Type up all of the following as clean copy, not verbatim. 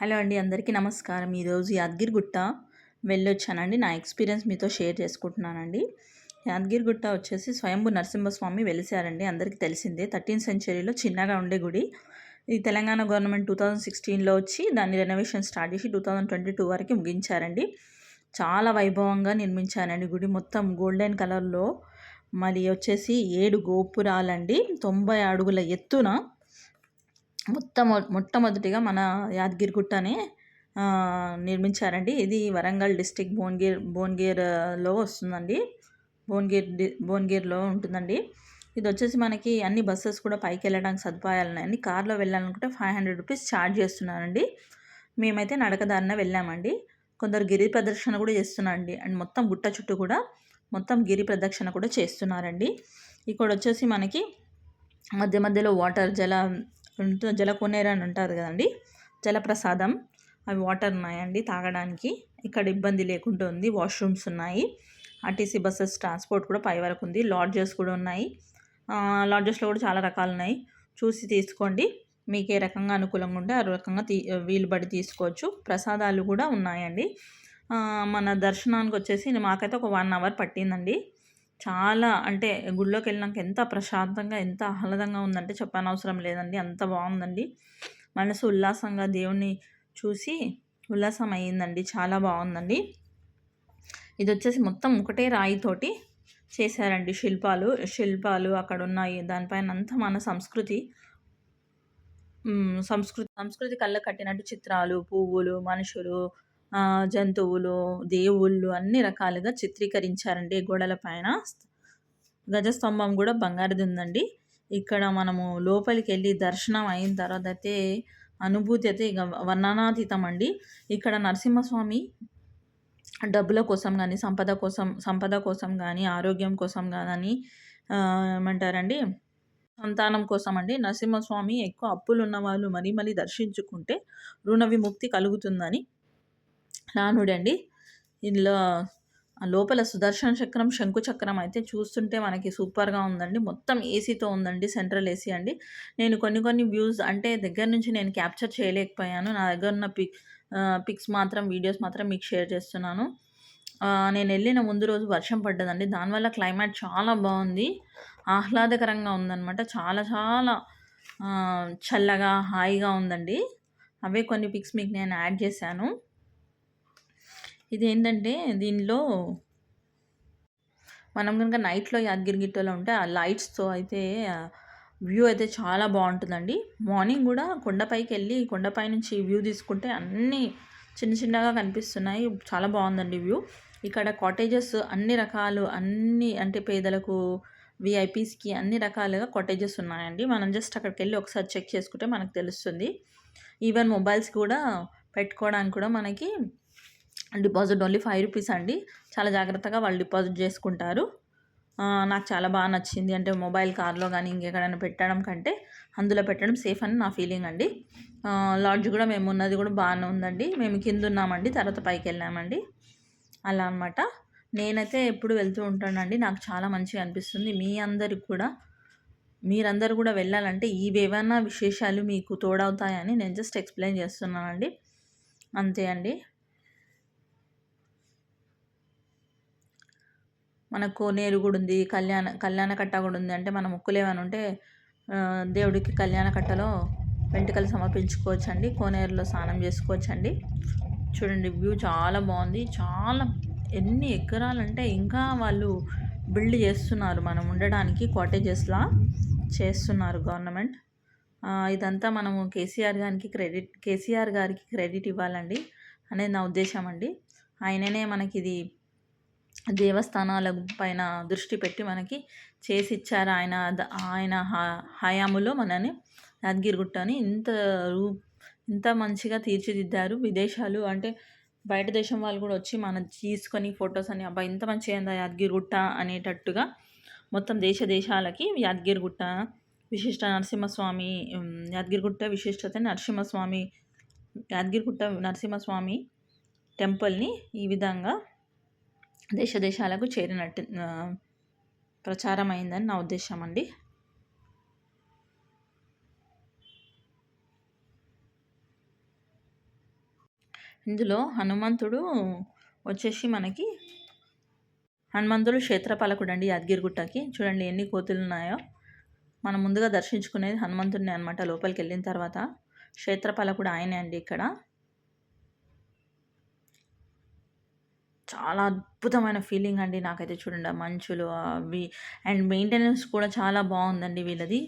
Hello అండి, అందరికీ నమస్కారం. ఈరోజు యాదగిరిగుట్ట వెళ్ళొచ్చానండి. నా ఎక్స్పీరియన్స్ మీతో షేర్ చేసుకుంటున్నానండి. యాదగిరిగుట్ట వచ్చేసి స్వయంభూ నరసింహస్వామి వెలిసారండి. అందరికీ తెలిసిందే. 13th సెంచరీలో చిన్నగా ఉండే గుడి. ఇది తెలంగాణ గవర్నమెంట్ 2016లో వచ్చి దాన్ని రెనోవేషన్ స్టార్ట్ చేసి 2022 వరకు ముగించారండి. చాలా వైభవంగా నిర్మించారండి గుడి. మొత్తం గోల్డెన్ కలర్లో మరి వచ్చేసి 7 గోపురాలండి. 90 అడుగుల ఎత్తున మొట్టమొదటిగా మన యాదగిరిగుట్టనే నిర్మించారండి. ఇది వరంగల్ డిస్టిక్ భువనగిరిలో వస్తుందండి. భువనగిరిలో ఉంటుందండి. ఇది వచ్చేసి మనకి అన్ని బస్సెస్ కూడా పైకి వెళ్ళడానికి సదుపాయాలు ఉన్నాయండి. కార్లో వెళ్ళాలనుకుంటే 500 రూపీస్ ఛార్జ్ చేస్తున్నారండి. మేమైతే నడకదారిన వెళ్ళామండి. కొందరు గిరి ప్రదక్షిణ కూడా చేస్తున్నారండి. అండ్ మొత్తం గుట్ట చుట్టూ కూడా మొత్తం గిరి ప్రదక్షిణ కూడా చేస్తున్నారండి. ఇక్కడ వచ్చేసి మనకి మధ్య మధ్యలో వాటర్ జలకోనేరు అని ఉంటారు కదండి, జలప్రసాదం. అవి వాటర్ ఉన్నాయండి తాగడానికి. ఇక్కడ ఇబ్బంది లేకుండా ఉంది. వాష్రూమ్స్ ఉన్నాయి. ఆర్టీసీ బస్సెస్ ట్రాన్స్పోర్ట్ కూడా పై వరకు ఉంది. లాడ్జెస్ కూడా ఉన్నాయి. లాడ్జెస్లో కూడా చాలా రకాలు ఉన్నాయి. చూసి తీసుకోండి. మీకు ఏ రకంగా అనుకూలంగా ఉంటే ఆ రకంగా వీలు బట్టి తీసుకోవచ్చు. ప్రసాదాలు కూడా ఉన్నాయండి. మన దర్శనానికి వచ్చేసి మాకైతే ఒక 1 అవర్ పట్టిందండి. చాలా అంటే గుడిలోకి వెళ్ళినాక ఎంత ప్రశాంతంగా ఎంత ఆహ్లాదంగా ఉందంటే చెప్పనవసరం లేదండి. అంత బాగుందండి. మనసు ఉల్లాసంగా దేవుణ్ణి చూసి ఉల్లాసం అయ్యిందండి. చాలా బాగుందండి. ఇది వచ్చేసి మొత్తం ఒకటే రాయితోటి చేశారండి. శిల్పాలు అక్కడ ఉన్నాయి. దానిపైన అంతా మన సంస్కృతి కళ్ళ కట్టినట్టు చిత్రాలు, పువ్వులు, మనుషులు, జంతువులు, దేవుళ్ళు అన్ని రకాలుగా చిత్రీకరించారండి గోడల పైన. గజస్తంభం కూడా బంగారుది ఉందండి. ఇక్కడ మనము లోపలికి వెళ్ళి దర్శనం అయిన తర్వాత అయితే అనుభూతి అయితే ఇక వర్ణనాతీతం అండి. ఇక్కడ నరసింహస్వామి డబ్బుల కోసం కానీ సంపద కోసం కానీ ఆరోగ్యం కోసం కానీ ఏమంటారండి సంతానం కోసం అండి. నరసింహస్వామి ఎక్కువ అప్పులు ఉన్న వాళ్ళు మరీ దర్శించుకుంటే రుణ విముక్తి కలుగుతుందని నానుడండి. ఇందులో లోపల సుదర్శన చక్రం, శంకు చక్రం అయితే చూస్తుంటే మనకి సూపర్గా ఉందండి. మొత్తం ఏసీతో ఉందండి. సెంట్రల్ ఏసీ అండి. నేను కొన్ని వ్యూస్ అంటే దగ్గర నుంచి నేను క్యాప్చర్ చేయలేకపోయాను. నా దగ్గర ఉన్న పిక్స్ మాత్రం, వీడియోస్ మాత్రం మీకు షేర్ చేస్తున్నాను. నేను వెళ్ళిన ముందు రోజు వర్షం పడ్డదండి. దానివల్ల క్లైమేట్ చాలా బాగుంది, ఆహ్లాదకరంగా ఉందన్నమాట. చాలా చాలా చల్లగా హాయిగా ఉందండి. అవే కొన్ని పిక్స్ మీకు నేను యాడ్ చేశాను. ఇదేంటంటే దీనిలో మనం కనుక నైట్లో యాదగిరిగుట్టలో ఉంటే ఆ లైట్స్తో అయితే వ్యూ అయితే చాలా బాగుంటుందండి. మార్నింగ్ కూడా కొండపైకి వెళ్ళి కొండపై నుంచి వ్యూ తీసుకుంటే అన్నీ చిన్నగా కనిపిస్తున్నాయి. చాలా బాగుందండి వ్యూ. ఇక్కడ కాటేజెస్ అన్ని రకాలు, అన్ని అంటే పేదలకు, విఐపీస్కి అన్ని రకాలుగా కాటేజెస్ ఉన్నాయండి. మనం జస్ట్ అక్కడికి వెళ్ళి ఒకసారి చెక్ చేసుకుంటే మనకు తెలుస్తుంది. ఈవెన్ మొబైల్స్ కూడా పెట్టుకోవడానికి కూడా మనకి డిపాజిట్ ఓన్లీ 5 రూపీస్ అండి. చాలా జాగ్రత్తగా వాళ్ళు డిపాజిట్ చేసుకుంటారు. నాకు చాలా బాగా నచ్చింది. అంటే మొబైల్ కార్లో కానీ ఇంకెక్కడైనా పెట్టడం కంటే అందులో పెట్టడం సేఫ్ అని నా ఫీలింగ్ అండి. లాడ్జ్ కూడా మేము ఉన్నది కూడా బాగానే ఉందండి. మేము కింద ఉన్నామండి, తర్వాత పైకి వెళ్ళామండి. అలా అనమాట. నేనైతే ఎప్పుడు వెళ్తూ ఉంటానండి. నాకు చాలా మంచిగా అనిపిస్తుంది. మీరందరూ కూడా వెళ్ళాలంటే ఇవేవన్నా విశేషాలు మీకు తోడవుతాయని నేను జస్ట్ ఎక్స్ప్లెయిన్ చేస్తున్నానండి. అంతే అండి. మనకు కోనేరు కూడా ఉంది, కళ్యాణకట్ట కూడా ఉంది. అంటే మన మొక్కులు ఏమైనా ఉంటే దేవుడికి కళ్యాణకట్టలో వెంట్రుకలు సమర్పించుకోవచ్చండి. కోనేరులో స్నానం చేసుకోవచ్చండి. చూడండి వ్యూ చాలా బాగుంది. చాలా ఎన్ని ఎకరాలంటే ఇంకా వాళ్ళు బిల్డ్ చేస్తున్నారు మనం ఉండడానికి. కాటేజెస్లా చేస్తున్నారు గవర్నమెంట్. ఇదంతా మనము కేసీఆర్ గారికి క్రెడిట్ ఇవ్వాలండి అనేది నా ఉద్దేశం అండి. ఆయననే మనకి ఇది దేవస్థానాల పైన దృష్టి పెట్టి మనకి చేసి ఇచ్చారు. ఆయన హయాములో మనని యాదగిరిగుట్టని ఇంత మంచిగా తీర్చిదిద్దారు. విదేశాలు అంటే బయట దేశం వాళ్ళు కూడా వచ్చి మనం తీసుకొని ఫొటోస్ అని అబ్బా ఇంత మంచిగా అయిందా యాదగిరిగుట్ట అనేటట్టుగా మొత్తం దేశాలకి యాదగిరిగుట్ట విశిష్టత యాదగిరిగుట్ట నరసింహస్వామి టెంపుల్ని ఈ విధంగా దేశాలకు చేరినట్టు ప్రచారం అయిందని నా ఉద్దేశం అండి. ఇందులో హనుమంతుడు వచ్చేసి మనకి హనుమంతుడు క్షేత్రపాలకుడు అండి యాదగిరిగుట్టకి. చూడండి ఎన్ని కోతులు ఉన్నాయో. మనం ముందుగా దర్శించుకునేది హనుమంతుడిని అనమాట. లోపలికి వెళ్ళిన తర్వాత క్షేత్రపాలకుడు ఆయనే అండి ఇక్కడ. చాలా అద్భుతమైన ఫీలింగ్ అండి నాకైతే. చూడండి ఆ మంచులు అవి అండ్ మెయింటెనెన్స్ కూడా చాలా బాగుందండి వీళ్ళది.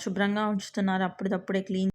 శుభ్రంగా ఉంచుతున్నారు, అప్పటిదప్పుడే క్లీన్